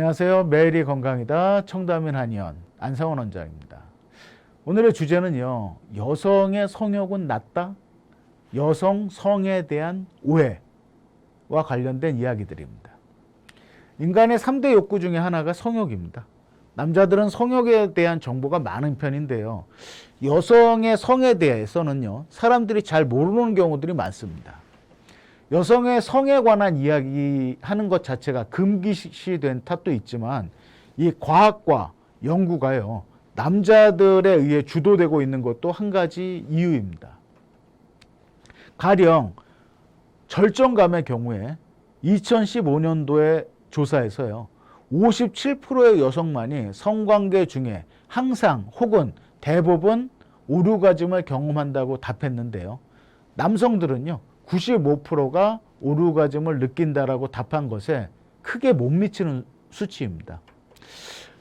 안녕하세요. 매일이 건강이다. 청담인 한의원 안상원 원장입니다. 오늘의 주제는요. 여성의 성욕은 낮다? 여성 성에 대한 오해와 관련된 이야기들입니다. 인간의 3대 욕구 중에 하나가 성욕입니다. 남자들은 성욕에 대한 정보가 많은 편인데요. 여성의 성에 대해서는요. 사람들이 잘 모르는 경우들이 많습니다. 여성의 성에 관한 이야기하는 것 자체가 금기시된 탓도 있지만 이 과학과 연구가요. 남자들에 의해 주도되고 있는 것도 한 가지 이유입니다. 가령 절정감의 경우에 2015년도의 조사에서요. 57%의 여성만이 성관계 중에 항상 혹은 대부분 오르가즘을 경험한다고 답했는데요. 남성들은요. 95%가 오르가즘을 느낀다라고 답한 것에 크게 못 미치는 수치입니다.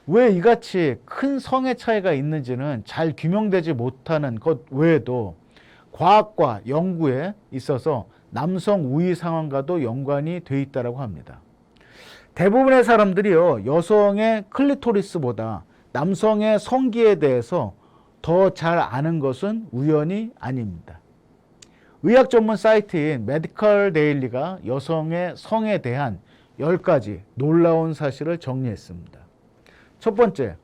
왜 이같이 큰 성의 차이가 있는지는 잘 규명되지 못하는 것 외에도 과학과 연구에 있어서 남성 우위 상황과도 연관이 돼 있다고 합니다. 대부분의 사람들이요, 여성의 클리토리스보다 남성의 성기에 대해서 더 잘 아는 것은 우연이 아닙니다. 의학 전문 사이트인 메디컬 데일리가 여성의 성에 대한 10가지 놀라운 사실을 정리했습니다. 첫 번째,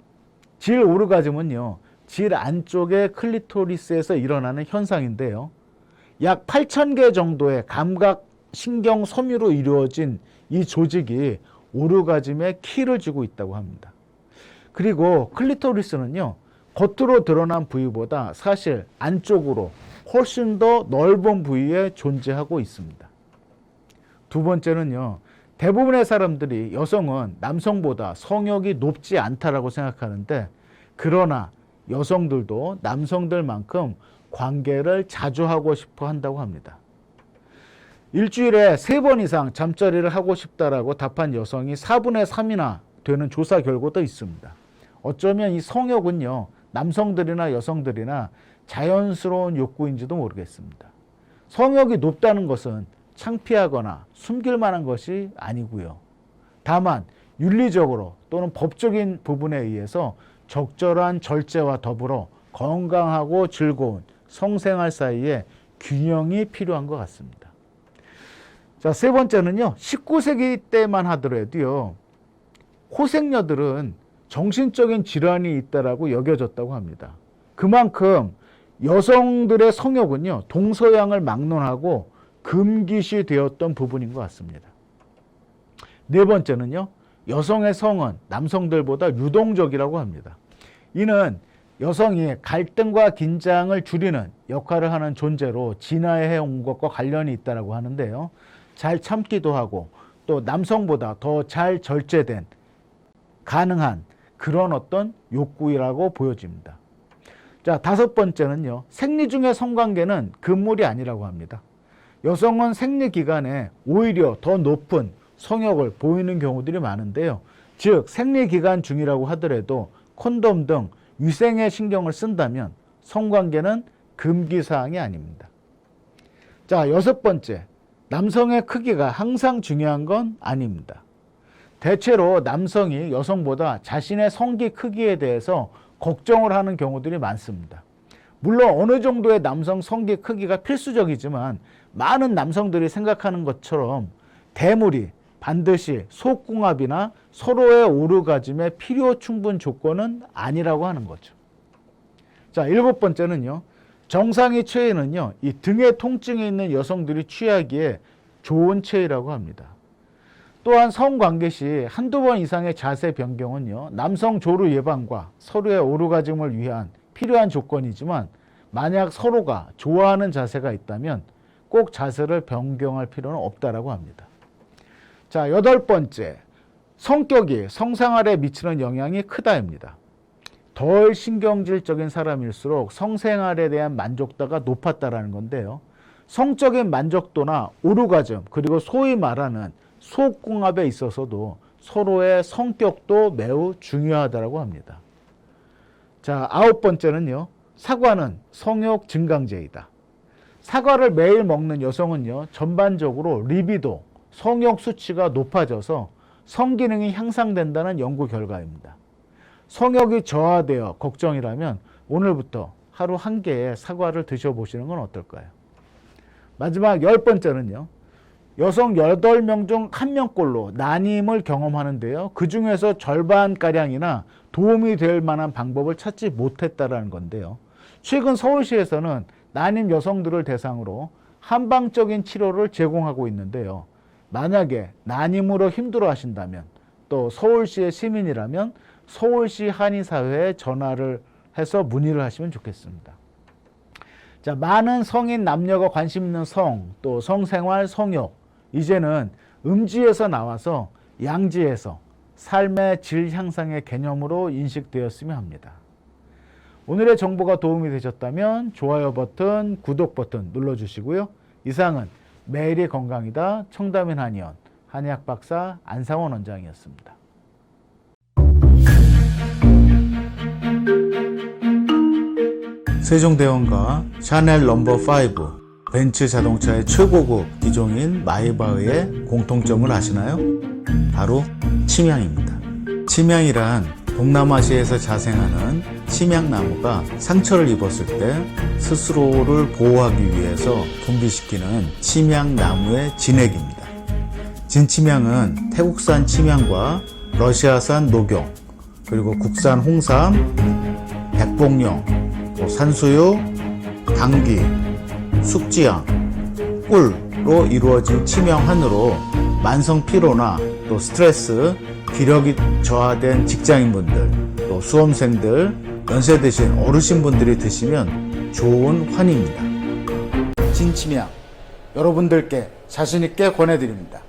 질 오르가즘은요, 질 안쪽의 클리토리스에서 일어나는 현상인데요. 약 8,000개 정도의 감각 신경 섬유로 이루어진 이 조직이 오르가즘에 키를 쥐고 있다고 합니다. 그리고 클리토리스는요, 겉으로 드러난 부위보다 사실 안쪽으로 훨씬 더 넓은 부위에 존재하고 있습니다. 두 번째는요. 대부분의 사람들이 여성은 남성보다 성욕이 높지 않다라고 생각하는데 그러나 여성들도 남성들만큼 관계를 자주 하고 싶어 한다고 합니다. 일주일에 3번 이상 잠자리를 하고 싶다라고 답한 여성이 4분의 3이나 되는 조사 결과도 있습니다. 어쩌면 이 성욕은요. 남성들이나 여성들이나 자연스러운 욕구인지도 모르겠습니다. 성욕이 높다는 것은 창피하거나 숨길 만한 것이 아니고요. 다만 윤리적으로 또는 법적인 부분에 의해서 적절한 절제와 더불어 건강하고 즐거운 성생활 사이에 균형이 필요한 것 같습니다. 자, 세 번째는요. 19세기 때만 하더라도요. 호생녀들은 정신적인 질환이 있다라고 여겨졌다고 합니다. 그만큼 여성들의 성욕은요, 동서양을 막론하고 금기시 되었던 부분인 것 같습니다. 네 번째는요, 여성의 성은 남성들보다 유동적이라고 합니다. 이는 여성이 갈등과 긴장을 줄이는 역할을 하는 존재로 진화해 온 것과 관련이 있다고 하는데요. 잘 참기도 하고 또 남성보다 더 잘 절제된 가능한 그런 어떤 욕구이라고 보여집니다. 자, 다섯 번째는요. 생리 중의 성관계는 금물이 아니라고 합니다. 여성은 생리 기간에 오히려 더 높은 성욕을 보이는 경우들이 많은데요. 즉 생리 기간 중이라고 하더라도 콘돔 등 위생에 신경을 쓴다면 성관계는 금기사항이 아닙니다. 자, 여섯 번째. 남성의 크기가 항상 중요한 건 아닙니다. 대체로 남성이 여성보다 자신의 성기 크기에 대해서 걱정을 하는 경우들이 많습니다. 물론 어느 정도의 남성 성기 크기가 필수적이지만 많은 남성들이 생각하는 것처럼 대물이 반드시 속궁합이나 서로의 오르가즘의 필요 충분 조건은 아니라고 하는 거죠. 자, 일곱 번째는요. 정상의 체위는요. 이 등의 통증이 있는 여성들이 취하기에 좋은 체위라고 합니다. 또한 성관계 시 한두 번 이상의 자세 변경은요. 남성 조루 예방과 서로의 오르가즘을 위한 필요한 조건이지만 만약 서로가 좋아하는 자세가 있다면 꼭 자세를 변경할 필요는 없다라고 합니다. 자, 여덟 번째. 성격이 성생활에 미치는 영향이 크다입니다. 덜 신경질적인 사람일수록 성생활에 대한 만족도가 높았다라는 건데요. 성적인 만족도나 오르가즘 그리고 소위 말하는 속궁합에 있어서도 서로의 성격도 매우 중요하다고 합니다. 자, 아홉 번째는요. 사과는 성욕 증강제이다. 사과를 매일 먹는 여성은요. 전반적으로 리비도, 성욕 수치가 높아져서 성기능이 향상된다는 연구 결과입니다. 성욕이 저하되어 걱정이라면 오늘부터 하루 한 개의 사과를 드셔보시는 건 어떨까요? 마지막 10번째는요. 여성 8명 중 1명꼴로 난임을 경험하는데요. 그 중에서 절반가량이나 도움이 될 만한 방법을 찾지 못했다는 건데요. 최근 서울시에서는 난임 여성들을 대상으로 한방적인 치료를 제공하고 있는데요. 만약에 난임으로 힘들어 하신다면, 또 서울시의 시민이라면 서울시 한의사회에 전화를 해서 문의를 하시면 좋겠습니다. 자, 많은 성인 남녀가 관심 있는 성, 또 성생활, 성욕, 이제는 음지에서 나와서 양지에서 삶의 질 향상의 개념으로 인식되었으면 합니다. 오늘의 정보가 도움이 되셨다면 좋아요 버튼, 구독 버튼 눌러주시고요. 이상은 매일이 건강이다 청담인 한의원 한의학 박사 안상원 원장이었습니다. 세종대왕과 샤넬 넘버 5, 벤츠 자동차의 최고급 기종인 마이바흐의 공통점을 아시나요? 바로 침향입니다. 침향이란 동남아시아에서 자생하는 침향나무가 상처를 입었을 때 스스로를 보호하기 위해서 분비시키는 침향나무의 진액입니다. 진침향은 태국산 침향과 러시아산 녹용, 그리고 국산 홍삼, 백봉령, 산수유, 당귀, 숙지향, 꿀로 이루어진 침향환으로 만성 피로나 또 스트레스, 기력이 저하된 직장인분들, 또 수험생들, 연세 드신 어르신분들이 드시면 좋은 환입니다. 진침향 여러분들께 자신있게 권해드립니다.